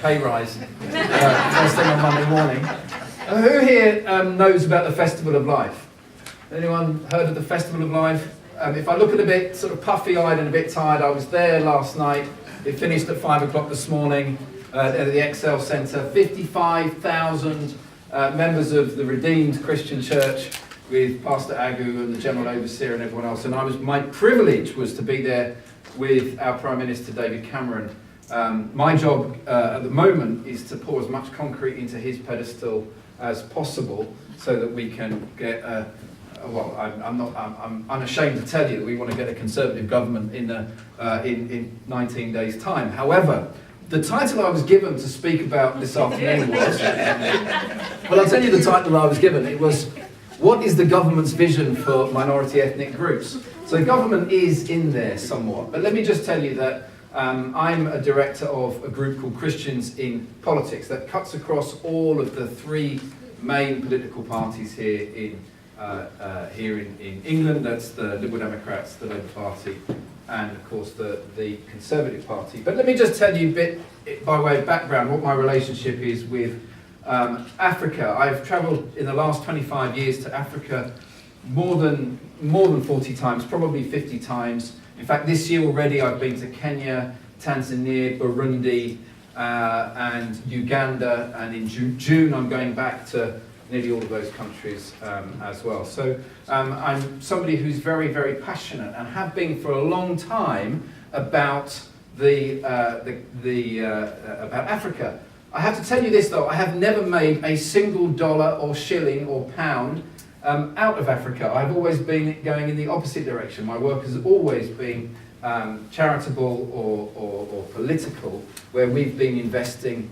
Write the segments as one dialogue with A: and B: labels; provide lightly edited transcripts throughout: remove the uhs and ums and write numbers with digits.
A: pay rise first thing on Monday morning. Who here knows about the Festival of Life? Anyone heard of the Festival of Life? If I look a bit sort of puffy-eyed and a bit tired, I was there last night. It finished at 5 o'clock this morning at the Excel Centre. 55,000 members of the Redeemed Christian Church with Pastor Agu and the General Overseer and everyone else. And my privilege was to be there with our Prime Minister David Cameron. My job at the moment is to pour as much concrete into his pedestal as possible so that we can get well, I'm unashamed to tell you that we want to get a Conservative government in 19 days' time. However, the title I was given to speak about this afternoon was, well, I'll tell you the title I was given. It was, what is the government's vision for minority ethnic groups? So government is in there somewhat, but let me just tell you that I'm a director of a group called Christians in Politics that cuts across all of the three main political parties here in England. That's the Liberal Democrats, the Labour Party, and of course the Conservative Party. But let me just tell you a bit, by way of background, what my relationship is with Africa. I've travelled in the last 25 years to Africa more than 40 times, probably 50 times. In fact, this year already I've been to Kenya, Tanzania, Burundi, and Uganda, and in June I'm going back to nearly all of those countries as well. So I'm somebody who's very, very passionate and have been for a long time about about Africa. I have to tell you this though, I have never made a single dollar or shilling or pound out of Africa. I've always been going in the opposite direction. My work has always been charitable or political, where we've been investing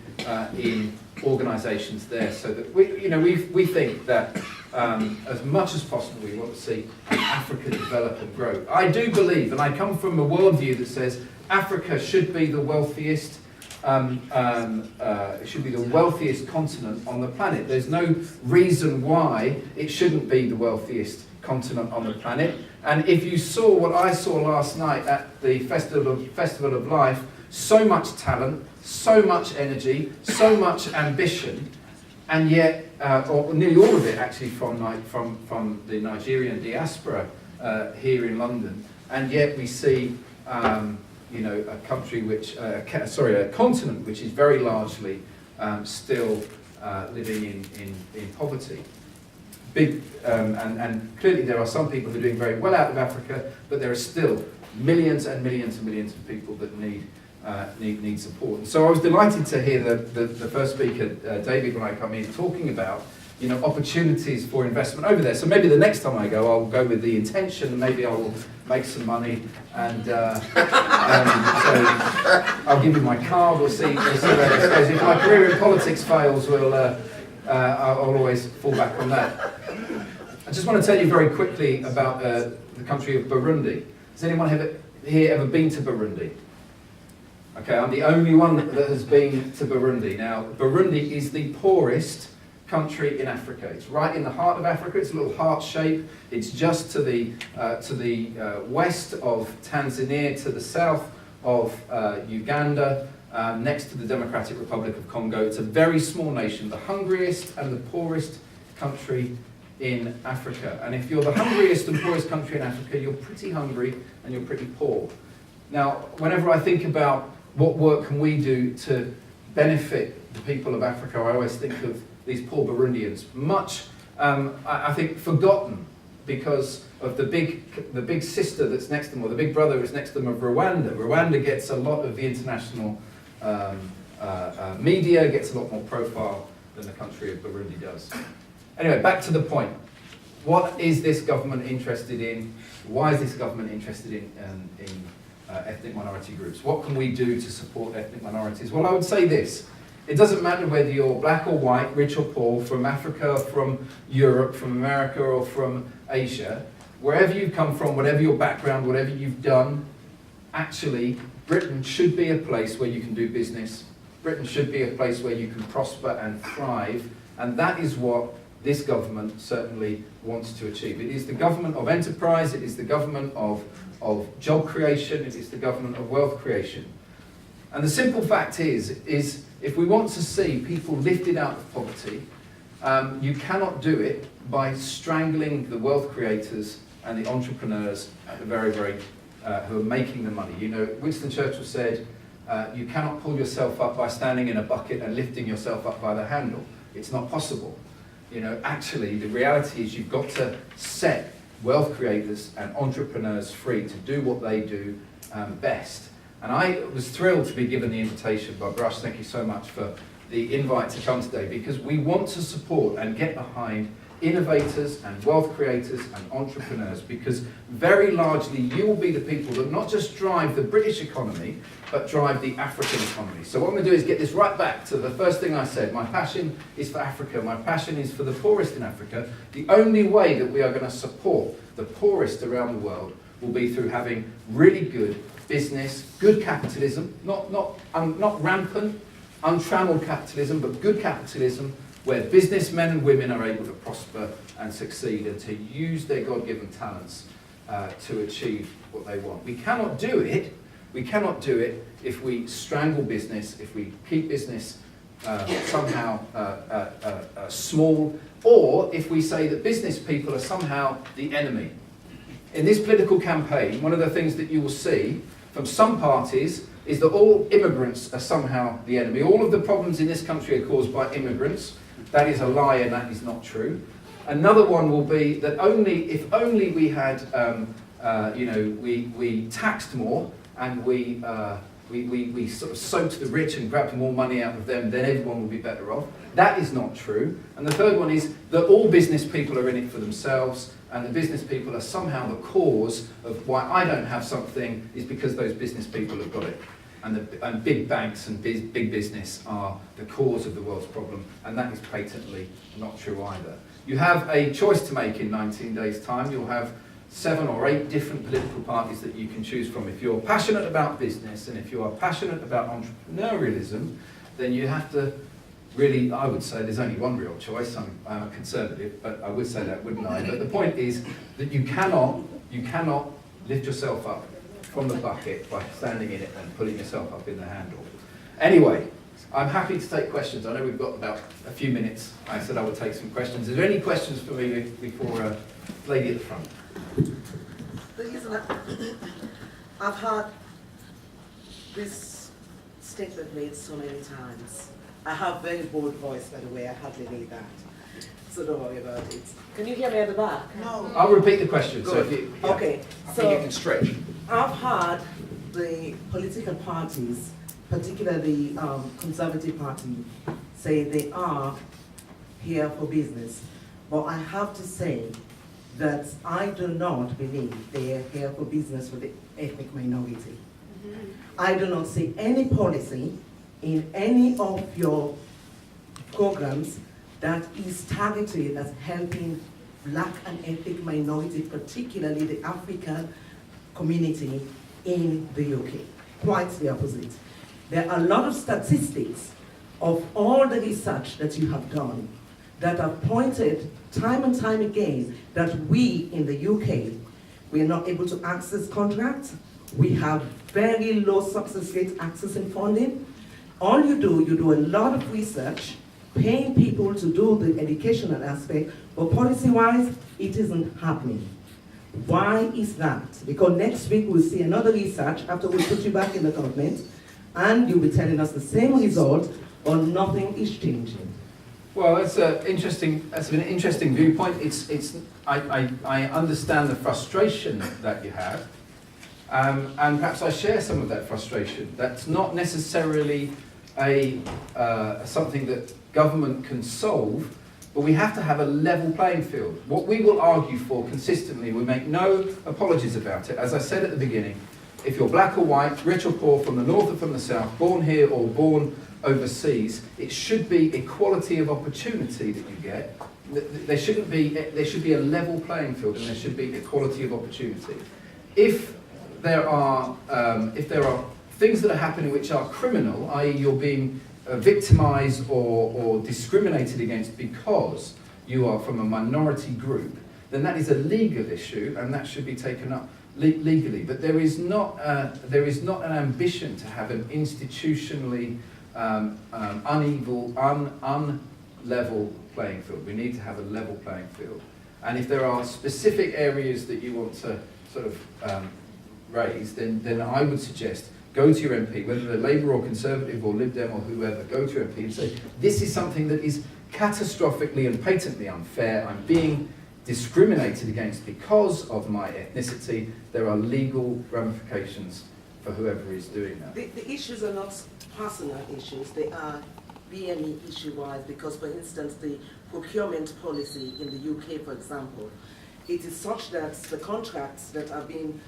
A: in organisations there, so that we think that as much as possible we want to see Africa develop and grow. I do believe, and I come from a worldview that says Africa should be the wealthiest. It should be the wealthiest continent on the planet. There's no reason why it shouldn't be the wealthiest continent on the planet. And if you saw what I saw last night at the Festival of Life, so much talent, so much energy, so much ambition, and yet, or nearly all of it actually from the Nigerian diaspora here in London, and yet we see a country which, a continent which is very largely still living in poverty. And clearly there are some people who are doing very well out of Africa, but there are still millions and millions and millions of people that need support. And so I was delighted to hear the first speaker, David, when I come in, talking about opportunities for investment over there. So maybe the next time I go, I'll go with the intention, and maybe I will make some money, and so I'll give you my card. We'll see where this goes. If my career in politics fails, I'll always fall back on that. I just want to tell you very quickly about the country of Burundi. Has anyone here ever been to Burundi? Okay, I'm the only one that has been to Burundi. Now, Burundi is the poorest country in Africa. It's right in the heart of Africa. It's a little heart shape. It's just to the west of Tanzania, to the south of Uganda, next to the Democratic Republic of Congo. It's a very small nation, the hungriest and the poorest country in Africa. And if you're the hungriest and poorest country in Africa, you're pretty hungry and you're pretty poor. Now, whenever I think about what work can we do to benefit the people of Africa, I always think of these poor Burundians, much, I think, forgotten because of the big sister that's next to them, or the big brother that's next to them, of Rwanda. Rwanda gets a lot of the international media, gets a lot more profile than the country of Burundi does. Anyway, back to the point. What is this government interested in? Why is this government interested in ethnic minority groups? What can we do to support ethnic minorities? Well, I would say this. It doesn't matter whether you're black or white, rich or poor, from Africa, from Europe, from America, or from Asia. Wherever you come from, whatever your background, whatever you've done, actually, Britain should be a place where you can do business. Britain should be a place where you can prosper and thrive. And that is what this government certainly wants to achieve. It is the government of enterprise, it is the government of job creation, it is the government of wealth creation. And the simple fact is if we want to see people lifted out of poverty, you cannot do it by strangling the wealth creators and the entrepreneurs at the who are making the money. You know, Winston Churchill said, you cannot pull yourself up by standing in a bucket and lifting yourself up by the handle. It's not possible. You know, actually, the reality is you've got to set wealth creators and entrepreneurs free to do what they do best. And I was thrilled to be given the invitation by Brush. Thank you so much for the invite to come today, because we want to support and get behind innovators and wealth creators and entrepreneurs, because very largely you will be the people that not just drive the British economy, but drive the African economy. So what I'm going to do is get this right back to the first thing I said. My passion is for Africa. My passion is for the poorest in Africa. The only way that we are going to support the poorest around the world will be through having really good business, good capitalism, not rampant, untrammeled capitalism, but good capitalism, where businessmen and women are able to prosper and succeed and to use their God-given talents to achieve what they want. We cannot do it if we strangle business, if we keep business somehow small, or if we say that business people are somehow the enemy. In this political campaign, one of the things that you will see from some parties is that all immigrants are somehow the enemy. All of the problems in this country are caused by immigrants. That is a lie, and that is not true. Another one will be that if only we had, we taxed more and we sort of soaked the rich and grabbed more money out of them, then everyone will be better off. That is not true. And the third one is that all business people are in it for themselves, and the business people are somehow the cause of why I don't have something is because those business people have got it. And big banks and big business are the cause of the world's problem, and that is patently not true either. You have a choice to make in 19 days' time. You'll have 7 or 8 different political parties that you can choose from. If you're passionate about business and if you are passionate about entrepreneurialism, then you have to really, I would say there's only one real choice. I'm a conservative, but I would say that, wouldn't I? But the point is that you cannot lift yourself up from the bucket by standing in it and pulling yourself up in the handle. Anyway, I'm happy to take questions. I know we've got about a few minutes. I said I would take some questions. Is there any questions for me before lady at the front?
B: The reason I've heard this statement made so many times. I have very bold voice, by the way. I hardly need that. So don't worry about it. Can you hear me at the back?
A: No. I'll repeat the question.
B: Good.
A: So if you,
B: yeah. Okay.
A: I think you can stretch.
B: I've heard the political parties, particularly the Conservative Party, say they are here for business. But I have to say that I do not believe they are here for business for the ethnic minority. Mm-hmm. I do not see any policy in any of your programs that is targeted at helping black and ethnic minority, particularly the African community in the UK. Quite the opposite. There are a lot of statistics of all the research that you have done that have pointed time and time again that we in the UK, we are not able to access contracts. We have very low success rate accessing funding. All you do a lot of research, paying people to do the educational aspect, but policy-wise, it isn't happening. Why is that? Because next week we'll see another research after we put you back in the government, and you'll be telling us the same result, but nothing is changing.
A: Well, that's an interesting viewpoint. I understand the frustration that you have, and perhaps I share some of that frustration. That's not necessarily something that government can solve, but we have to have a level playing field. What we will argue for consistently, we make no apologies about it. As I said at the beginning, if you're black or white, rich or poor, from the north or from the south, born here or born overseas, it should be equality of opportunity that you get. There should be a level playing field, and there should be equality of opportunity. If there are things that are happening which are criminal, i.e. you're being victimized or discriminated against because you are from a minority group, then that is a legal issue, and that should be taken up legally. But there is not an ambition to have an institutionally unlevel playing field. We need to have a level playing field. And if there are specific areas that you want to sort of raise, then I would suggest go to your MP, whether they're Labour or Conservative or Lib Dem or whoever, go to your MP and say, this is something that is catastrophically and patently unfair. I'm being discriminated against because of my ethnicity. There are legal ramifications for whoever is doing that.
B: The issues are not personal issues, they are BME issue-wise, because for instance the procurement policy in the UK, for example, it is such that the contracts that are being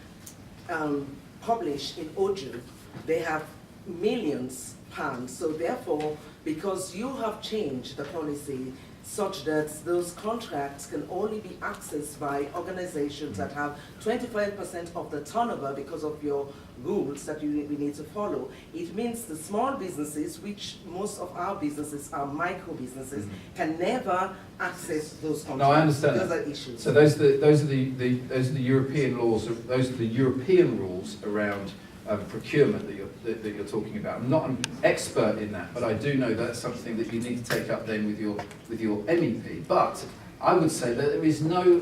B: published in Oju, they have millions pounds, so therefore because you have changed the policy such that those contracts can only be accessed by organizations that have 25% of the turnover because of your rules that we need to follow. It means the small businesses, which most of our businesses are micro businesses, can never access those contracts.
A: No, I understand.
B: Those are issues.
A: So those are the European laws. Those are the European rules around procurement that you're talking about. I'm not an expert in that, but I do know that's something that you need to take up then with your MEP. But I would say that there is no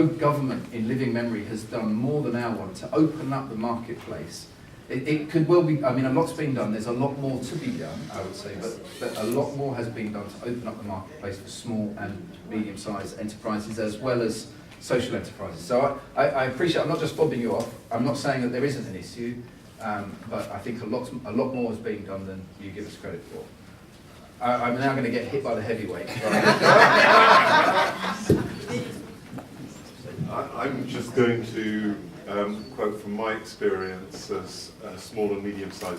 A: government in living memory has done more than our one to open up the marketplace. It could well be, I mean, a lot's been done, there's a lot more to be done, I would say, but a lot more has been done to open up the marketplace for small and medium-sized enterprises as well as social enterprises. So I appreciate, I'm not just fobbing you off, I'm not saying that there isn't an issue, but I think a lot more has been done than you give us credit for. I'm now going to get hit by the heavyweight.
C: I'm just going to quote from my experience as a small and medium-sized